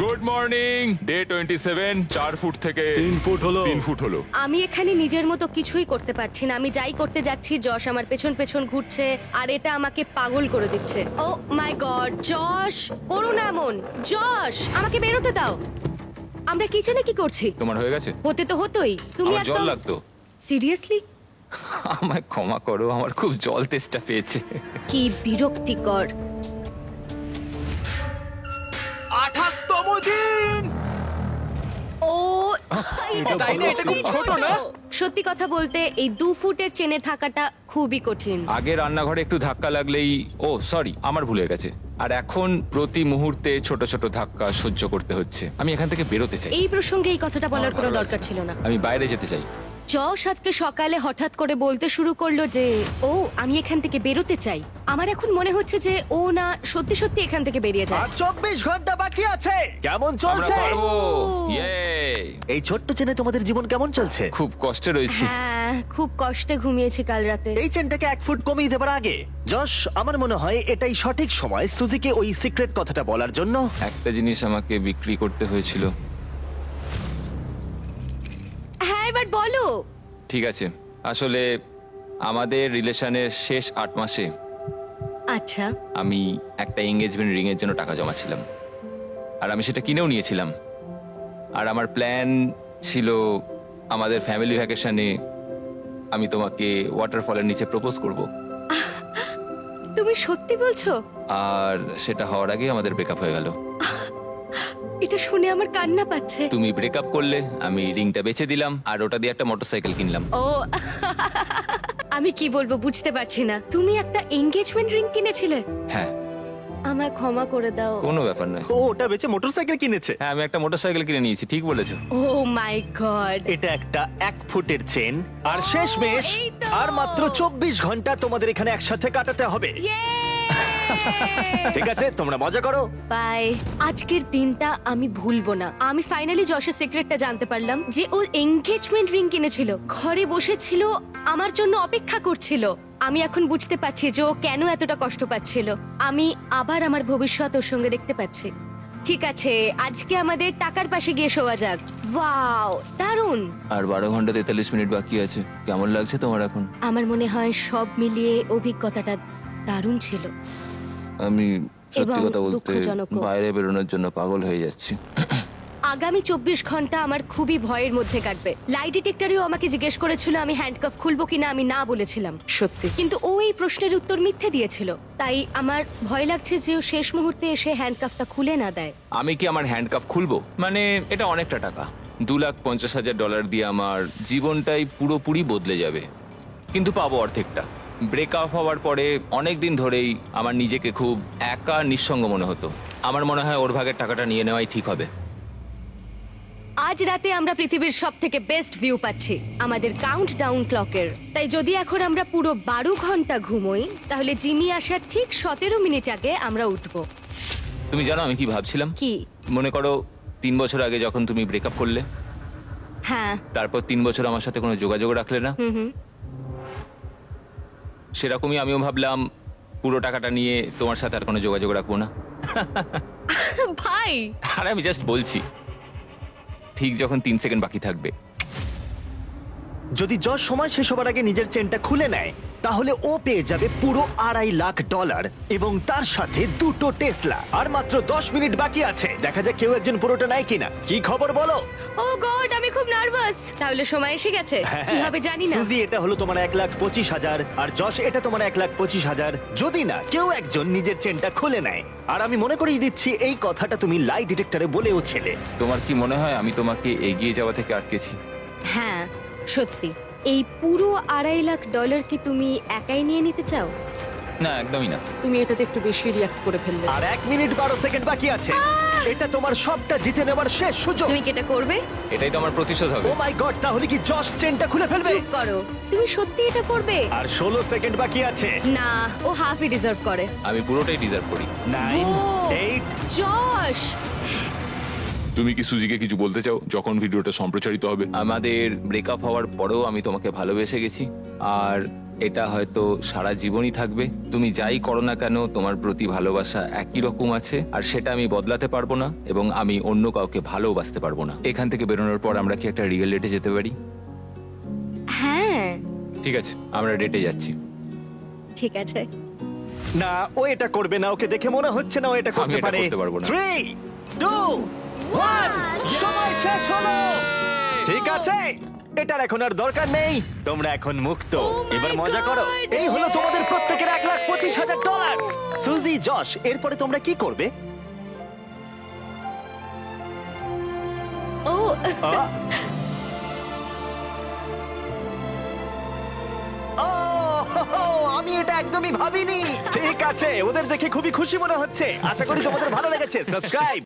Good morning. ডে 27, 4 ফুট থেকে 3 ফুট হলো। 3 ফুট হলো। আমি এখানে নিজের মতো কিছুই করতে পারছি না। আমি যাই করতে যাচ্ছি যশ আমার পেছন পেছন ঘুরছে, আর এটা আমাকে পাগল করে দিচ্ছে। ও মাই গড, যশ করো না এমন। যশ আমাকে বেরোতে দাও। আমরা কিচেনে কি করছি? তোমার হয়ে গেছে? হতে তো হতোই। তুমি আমার জল একদম লাগতো। সিরিয়াসলি? আমায় ক্ষমা করো, আমার খুব জল তেষ্টা পেয়েছে। কি বিরক্তিকর। 28তম দিন। ও এটা তাই না? এটা খুব ছোট না? সত্যি কথা বলতে এই 2 ফুটের চেনে থাকাটা খুবই কঠিন। আগে রান্নাঘরে একটু ধাক্কা লাগলেই, ও সরি, আমার ভুল হয়ে গেছে। আর এখন প্রতি মুহূর্তে ছোট ছোট ধাক্কা সহ্য করতে হচ্ছে। আমি এখান থেকে বেরোতে চাই। এই প্রসঙ্গে এই কথাটা বলার আমার কোনো ভালো দরকার লাগছে ছিল না। আমি বাইরে যেতে চাই। যশ আজকে সকালে হঠাৎ করে বলতে শুরু করলো যে ও আমি এখান থেকে বেরোতে চাই। আমার এখন মনে হচ্ছে যে ও না সত্যি সত্যি এখান থেকে বেরিয়ে যায়। আর 24 ঘন্টা বাকি আছে। কেমন আমরা চলছে? পারবো। ও। ইয়ে! এই ছোট্ট চেনে তোমাদের জীবন কেমন চলছে? খুব কষ্টে রয়েছি। হ্যাঁ, খুব কষ্টে ঘুমিয়েছি কাল রাতে। এই চেনটাকে 1 ফুট কমিয়ে দেবার আগে যশ, আমার মনে হয় এটাই সঠিক সময় সুজিকে ওই সিক্রেট কথাটা বলার জন্য। একটা জিনিস আমাকে বিক্রি করতে হয়েছিল। হ্যাঁ, এবার বলো। ঠিক আছে, আসলে আমাদের রিলেশনের শেষ 8 মাসে আচ্ছা, আমি একটা এঙ্গেজমেন্ট রিং এর জন্য টাকা জমাচ্ছিলাম, আর আমি সেটা কিনেও নিয়েছিলাম। আর আমার প্ল্যান ছিল আমাদের ফ্যামিলি ভ্যাকেশনে আমি তোমাকে ওয়াটারফলের নিচে প্রপোজ করব, তুমি সত্যি বলছো? আর সেটা হওয়ার আগে আমাদের ব্রেকআপ হয়ে গেল। এটা শুনে আমার কান্না পাচ্ছে। তুমি ব্রেকআপ করলে, আমি রিংটা বেচে দিলাম, আর ওটা দিয়ে একটা মোটরসাইকেল কিনলাম। ও আমি কি বলবো বুঝতে পারছি না। তুমি একটা এনগেজমেন্ট রিং কিনেছিলে? হ্যাঁ। আমায় ক্ষমা করে দাও। কোনো ব্যাপার নয়। ও ওটা বেচে মোটরসাইকেল কিনেছে। হ্যাঁ, আমি একটা মোটরসাইকেল কিনে নিয়েছি, ঠিক বলেছো। ও মাই গড। এটা একটা 1 ফুটের চেন, আর শেষমেশ এই তো। আর মাত্র 24 ঘন্টা তোমাদের এখানে একসাথে কাটাতে হবে। ঠিক আছে, তোমরা মজা করো। বাই। আজকের দিনটা আমি ভুলবো না। আমি ফাইনালি যশের সিক্রেটটা জানতে পারলাম যে ও এনগেজমেন্ট রিং কিনেছিল, ঘরে বসেছিল, আমার জন্য অপেক্ষা করছিল। আমি এখন বুঝতে পারছি যে ও কেন এতটা কষ্ট পাচ্ছিল। আমি আবার আমার ভবিষ্যৎ ওর সঙ্গে দেখতে পাচ্ছি। ঠিক আছে, আজকে আমাদের টাকার পাশে গিয়ে শোয়া যাক। ওয়াও, দারুণ। আর 12 ঘন্টা 43 মিনিট বাকি আছে। কেমন লাগছে তোমার এখন? আমার মনে হয় সব মিলিয়ে অভিজ্ঞতাটা দারুণ ছিল। আমি সত্যি এবং কথা বলতে দুঃখজনকও। বাইরে বেরোনোর জন্য পাগল হয়ে যাচ্ছি। আগামী 24 ঘন্টা আমার খুবই ভয়ের মধ্যে কাটবে। লাই ডিটেক্টরেও আমাকে জিজ্ঞেস করেছিল আমি হ্যান্ডকাফ খুলবো কিনা, আমি না বলেছিলাম। সত্যি? কিন্তু ও এই প্রশ্নের উত্তর মিথ্যে দিয়েছিল। তাই আমার ভয় লাগছে যে ও শেষ মুহূর্তে এসে হ্যান্ডকাফটা খুলে না দেয়। আমি কি আমার হ্যান্ডকাফ খুলবো? মানে এটা অনেকটা টাকা। $2,50,000 দিয়ে আমার জীবনটাই পুরোপুরি বদলে যাবে, কিন্তু পাবো অর্ধেকটা। ব্রেকআপ হওয়ার পরে অনেক দিন ধরেই আমার নিজেকে খুব একা নিঃসঙ্গ মনে হতো। আমার মনে হয় ওর ভাগের টাকাটা নিয়ে নেওয়াই ঠিক হবে। আজ রাতে আমরা পৃথিবীর সব থেকে বেস্ট ভিউ পাচ্ছি আমাদের কাউন্ট ডাউন ক্লকের। তাই যদি এখন আমরা পুরো 12 ঘন্টা ঘুমোই তাহলে জিমি আসার ঠিক 17 মিনিট আগে আমরা উঠবো। তুমি জানো আমি কি ভাবছিলাম? কি? মনে করো 3 বছর আগে যখন তুমি ব্রেকআপ করলে, হ্যাঁ। তারপর 3 বছর আমার সাথে কোনো যোগাযোগ রাখলে না, সেরকমই আমিও ভাবলাম পুরো টাকাটা নিয়ে তোমার সাথে আর কোনো যোগাযোগ রাখবো না। ভাই, আর আমি জাস্ট বলছি, ঠিক যখন 3 সেকেন্ড বাকি থাকবে। যদি যশ সময় শেষ হবার আগে নিজের চেনটা খুলে নেয় তাহলে ও পেয়ে যাবে পুরো $2.5 লাখ এবং তার সাথে 2টো টেসলা। আর মাত্র 10 মিনিট বাকি আছে, দেখা যাক কেউ একজন পুরোটা নেয় কিনা। কি খবর বলো? ও গড, আমি খুব নার্ভাস। তাহলে সময় এসে গেছে, কি হবে জানি না। সুজি, এটা হলো তোমার 1,25,000 আর যশ এটা তোমার 1,25,000, যদি না কেউ একজন নিজের চেনটা খুলে নেয়। আর আমি মনে করিয়ে দিচ্ছি এই কথাটা তুমি লাই ডিটেক্টরে বলেও ছিলে। তোমার কি মনে হয় আমি তোমাকে এগিয়ে যাওয়া থেকে আটকেছি? হ্যাঁ, সত্যি। এই পুরো $2.5 লাখ কি তুমি একাই নিয়ে নিতে চাও? না, একদমই না। তুমি এটাতে একটু বেশি রিয়াক্ট করে ফেললে। আর 1 মিনিট 12 সেকেন্ড বাকি আছে। এটা তোমার সবটা জিতে নেবার শেষ সুযোগ। তুমি কি এটা করবে? এটাই তো আমার প্রতিশোধ হবে। ও মাই গড, তাহলে কি যশ চেনটা খুলে ফেলবে? চুপ করো, তুমি সত্যি এটা করবে? আর 16 সেকেন্ড বাকি আছে। না, ও হাফই ডিজার্ভ করে। আমি পুরোটাই ডিজার্ভ করি। 9, ও, 8, জশ, তুমি কি সুজিকে কিছু বলতে চাও যখন ভিডিওটা সম্প্রচারিত হবে? আমাদের ব্রেকআপ হওয়ার পরেও আমি তোমাকে ভালোবেসে গেছি, আর এটা হয়তো সারা জীবনই থাকবে। তুমি যাই করো না কেন তোমার প্রতি ভালোবাসা একই রকম আছে, আর সেটা আমি বদলাতে পারবো না, এবং আমি অন্য কাউকে ভালোবাসতে পারবো না। এখান থেকে বেরোনোর পর আমরা কি একটা রিয়েল ডেটে যেতে পারি? হ্যাঁ ঠিক আছে, আমরা ডেটে যাচ্ছি। ঠিক আছে। না, ও এটা করবে না। ওকে দেখে মনে হচ্ছে না ও এটা করতে এটা পারে। করতে পারবো না। 3, 2, 1, সময় শেষ হলো। ঠিক আছে, এটার এখন আর দরকার নেই। তোমরা এখন মুক্ত। এবার মজা করো। এই হলো তোমাদের প্রত্যেকের $1,25,000। সুজি, যশ, এরপরে তোমরা কি করবে? ও, আ? ও, হো, হো, আমি এটা একদমই ভাবিনি। ঠিক আছে, ওদের দেখে খুবই খুশি মনে হচ্ছে। আশা করি তোমাদের ভালো লেগেছে। সাবস্ক্রাইব